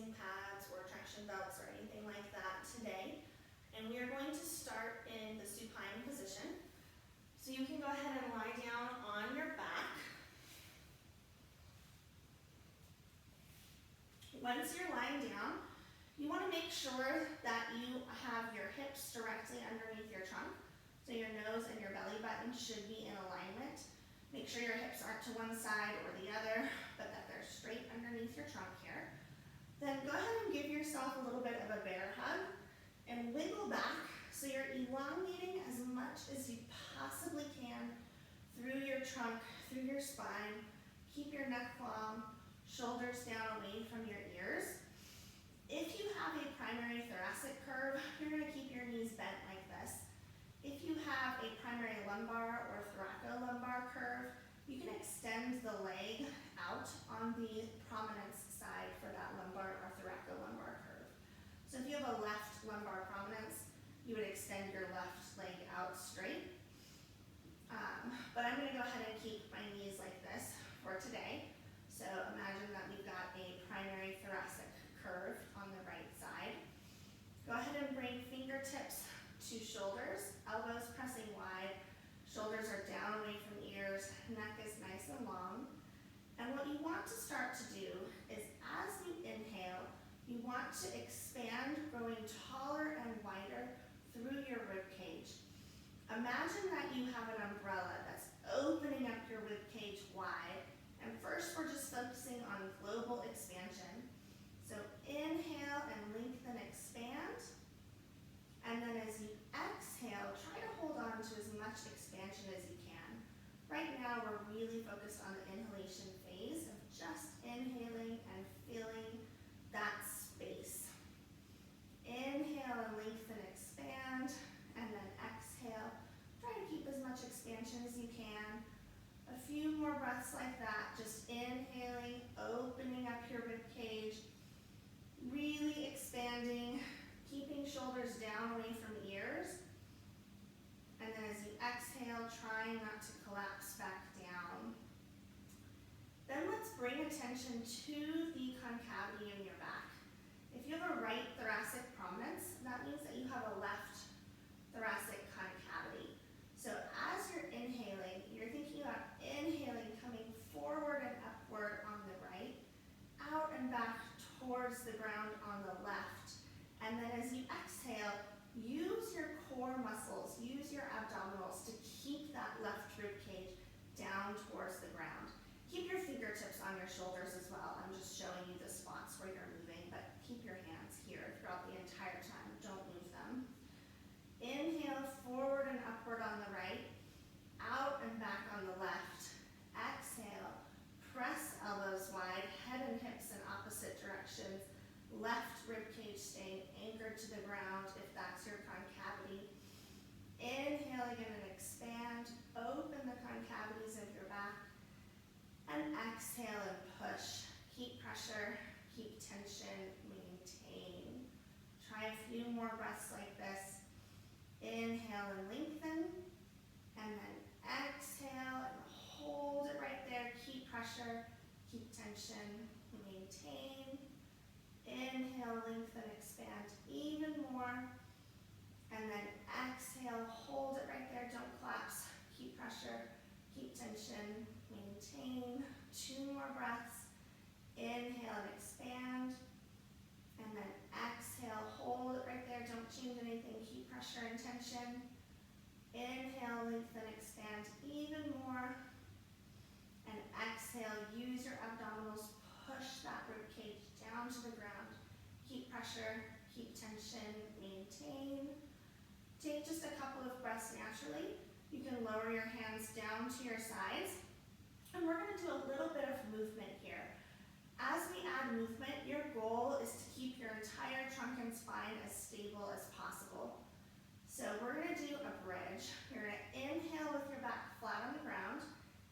using pads or traction belts or anything like that today. And we are going to start in the supine position. So you can go ahead and lie down on your back. Once you're lying down, you want to make sure that you have your hips directly underneath your trunk. So your nose and your belly button should be in alignment. Make sure your hips aren't to one side or the other, but that they're straight underneath your trunk here. Then go ahead and give yourself a little bit of a bear hug and wiggle back so you're elongating as much as you possibly can through your trunk, through your spine. Keep your neck long, shoulders down away from your ears. If you have a primary thoracic curve, you're going to keep your knees bent like this. If you have a primary lumbar or thoracolumbar curve, you can extend the leg out on the prominence side for that lumbar or thoracolumbar curve. So if you have a left lumbar prominence, you would extend your left leg out straight. But I'm going to go ahead and keep my knees like this for today. So imagine that we've got a primary thoracic curve on the right side. Go ahead and bring fingertips to shoulders, elbows pressing wide, shoulders are down away from ears, neck is nice and long. And what you want to start to do is as you inhale, you want to expand, growing taller and wider through your rib cage. Imagine that you have an umbrella that's opening up your rib cage wide. And first we're just focusing on global expansion. So inhale and lengthen, expand. And then as you exhale, try to hold on to as much expansion as you can. Right now we're really focused on the inhalation phase of just inhaling and filling that space. Inhale and lengthen, expand, and then exhale. Try to keep as much expansion as you can. A few more breaths like that, just inhaling, opening up your rib cage, really expanding, keeping shoulders down away from ears. And then as you exhale, trying not to collapse back down. Then let's bring attention to the concavity in your back. If you have a right thoracic prominence, that means that you have a left thoracic concavity. So as you're inhaling, you're thinking about inhaling, coming forward and upward on the right, out and back towards the ground on the left. And then as you exhale, use your core muscles, use your abdominals to keep that left rib cage down towards the ground. Keep your fingertips on your shoulders as well. I'm just showing you the spots where you're moving, but keep your hands here throughout the entire time. Don't move them. Inhale, forward and upward on the right, out and back on the left. Exhale, press elbows wide, head and hips in opposite directions. Left rib cage staying anchored to the ground if that's your concavity. Inhale again and expand. Open the concavities of your back. And exhale and push. Keep pressure, keep tension, maintain. Try a few more breaths like this. Inhale and lengthen. And then exhale and hold it right there. Keep pressure, keep tension, maintain. Inhale, lengthen, expand even more. And then exhale, hold it right there, don't collapse. Keep pressure, keep tension, maintain. 2 more breaths. Inhale and expand. And then exhale, hold it right there, don't change anything, keep pressure and tension. Inhale, lengthen, expand even more. And exhale, use your abdominals, push that rib cage down to the ground. Keep pressure, keep tension, maintain. Take just a couple of breaths naturally. You can lower your hands down to your sides. And we're going to do a little bit of movement here. As we add movement, your goal is to keep your entire trunk and spine as stable as possible. So we're going to do a bridge. You're going to inhale with your back flat on the ground.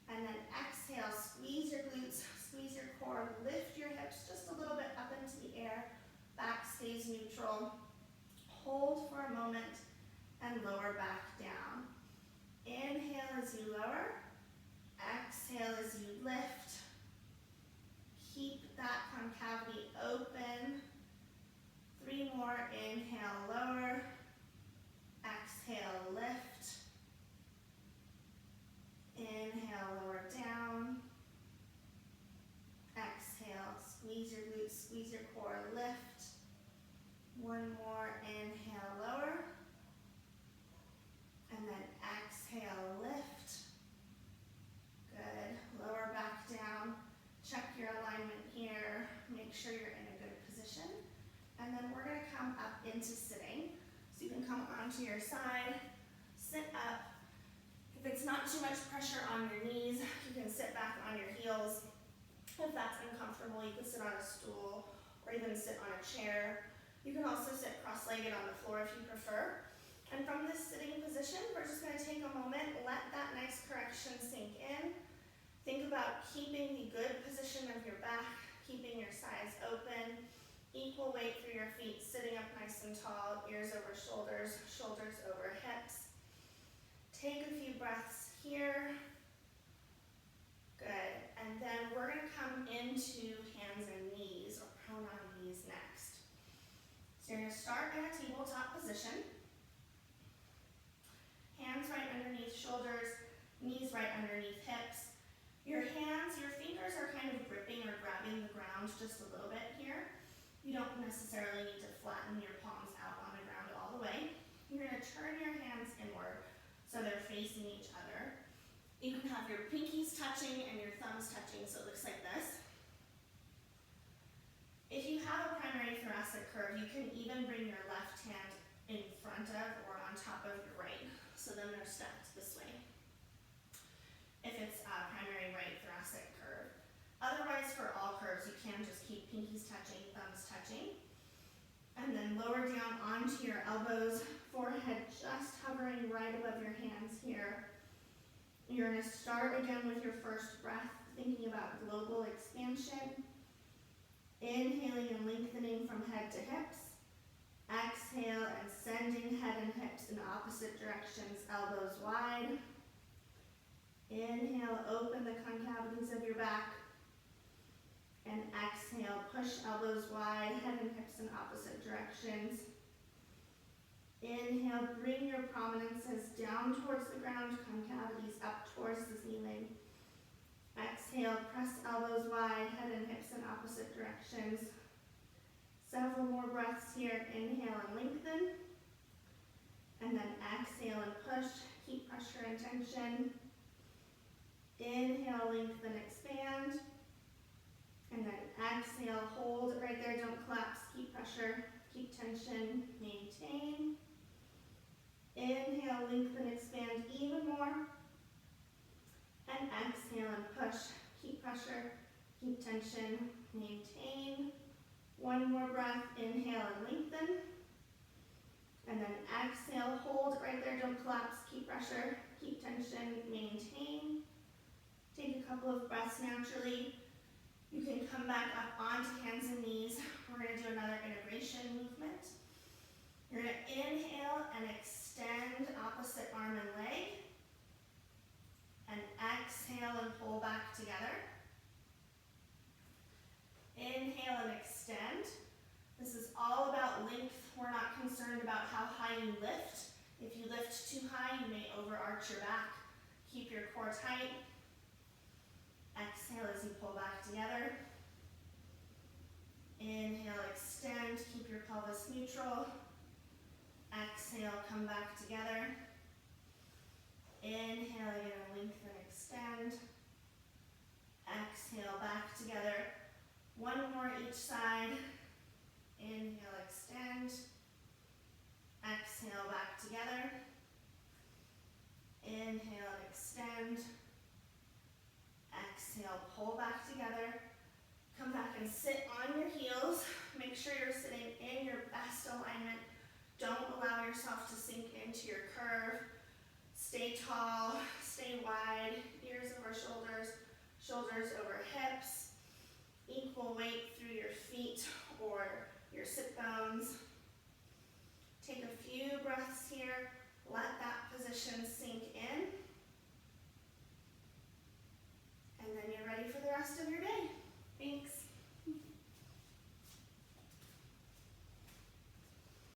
And then exhale, squeeze your glutes, squeeze your core, lift your hips just a little bit up into the air. Back stays neutral. Hold for a moment and lower back down. Inhale as you lower. Exhale as you lift. Keep that concavity open. One more, inhale, lower. And then exhale, lift. Good. Lower back down. Check your alignment here. Make sure you're in a good position. And then we're going to come up into sitting. So you can come onto your side, sit up. If it's not too much pressure on your knees, you can sit back on your heels. If that's uncomfortable, you can sit on a stool or even sit on a chair. You can also sit cross-legged on the floor if you prefer. And from this sitting position, we're just going to take a moment, let that nice correction sink in. Think about keeping the good position of your back, keeping your sides open, equal weight through your feet, sitting up nice and tall, ears over shoulders, shoulders over hips. Take a few breaths here. Good. And then we're going to come into hands and knees, or prone on knees next. So you're going to start in a tabletop position. Hands right underneath shoulders, knees right underneath hips. Your hands, your fingers are kind of gripping or grabbing the ground just a little bit here. You don't necessarily need to flatten your palms out on the ground all the way. You're going to turn your hands inward so they're facing each other. You can have your pinkies touching and your thumbs touching, so it looks like this. If you have a primary thoracic curve, you can even bring your left hand in front of or on top of your right. So then they're stacked this way, if it's a primary right thoracic curve. Otherwise, for all curves, you can just keep pinkies touching, thumbs touching. And then lower down onto your elbows, forehead just hovering right above your hands here. You're going to start again with your first breath, thinking about global expansion. Inhaling and lengthening from head to hips. Exhale and sending head and hips in opposite directions, elbows wide. Inhale, open the concavities of your back. And exhale, push elbows wide, head and hips in opposite directions. Inhale, bring your prominences down towards the ground, concavities up towards the ceiling. Exhale, press elbows wide, head and hips in opposite directions. Several more breaths here. Inhale and lengthen. And then exhale and push. Keep pressure and tension. Inhale, lengthen, expand. And then exhale, hold it right there. Don't collapse. Keep pressure. Keep tension. Maintain. Inhale, lengthen, expand even more. And exhale and push. Keep pressure. Keep tension. Maintain. One more breath, inhale and lengthen. And then exhale, hold right there, don't collapse, keep pressure, keep tension, maintain. Take a couple of breaths naturally. You can come back up onto hands and knees. We're going to do another integration movement. You're going to inhale and extend opposite arm and leg. And exhale and pull back together. Inhale and extend. This is all about length. We're not concerned about how high you lift. If you lift too high, you may overarch your back. Keep your core tight. Exhale as you pull back together. Inhale, extend, keep your pelvis neutral. Exhale, come back together. Inhale again, lengthen, extend. Exhale, back together. One more each side. Inhale, extend. Exhale, back together. Inhale, extend. Exhale, pull back together. Come back and sit on your heels. Make sure you're sitting in your best alignment. Don't allow yourself to sink into your curve. Stay tall, stay wide, ears over shoulders, shoulders over hips. Equal weight through your feet or your sit bones. Take a few breaths here. Let that position sink in. And then you're ready for the rest of your day.